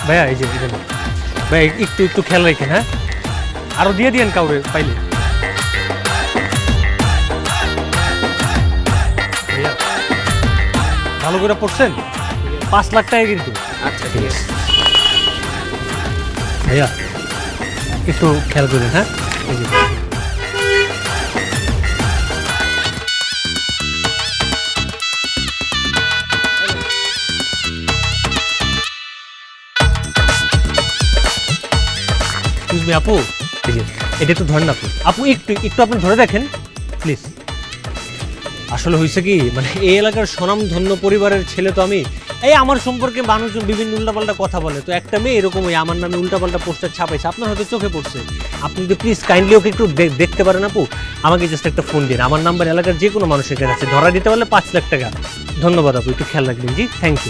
ভাইয়া এই যে ভাই একটু একটু খেয়াল রাখেন, হ্যাঁ আরো দিয়ে দিয়েন কাউরে পাইলে। ভাইয়া ভালো করে পড়ছেন, 5 লাখ টাকা কিন্তু। আচ্ছা ঠিক আছে। ভাইয়া একটু খেয়াল করেন, হ্যাঁ এই যে এক্সকিউজ মি আপু, এই যে এটা একটু ধরেন আপু, আপু একটু একটু আপনি ধরে রাখেন প্লিজ। আসলে হয়েছে কি, মানে এই এলাকার স্বনামধন্য পরিবারের ছেলে তো আমি, এই আমার সম্পর্কে মানুষজন বিভিন্ন উল্টাপাল্টা কথা বলে, তো একটা মেয়ে এরকম ওই আমার নামে উল্টাপাল্টা পোস্টার ছাপাইছে, আপনার হয়তো চোখে পড়ছে, আপনি যদি প্লিজ কাইন্ডলি ওকে একটু দেখতে পারেন আপু, আমাকে জাস্ট একটা ফোন দিন, আমার নাম্বার এলাকার যে কোনো মানুষের কাছে আছে, ধরা দিতে পারলে 5 লাখ টাকা। ধন্যবাদ আপু, একটু খেয়াল রাখবেন। জি থ্যাংক ইউ।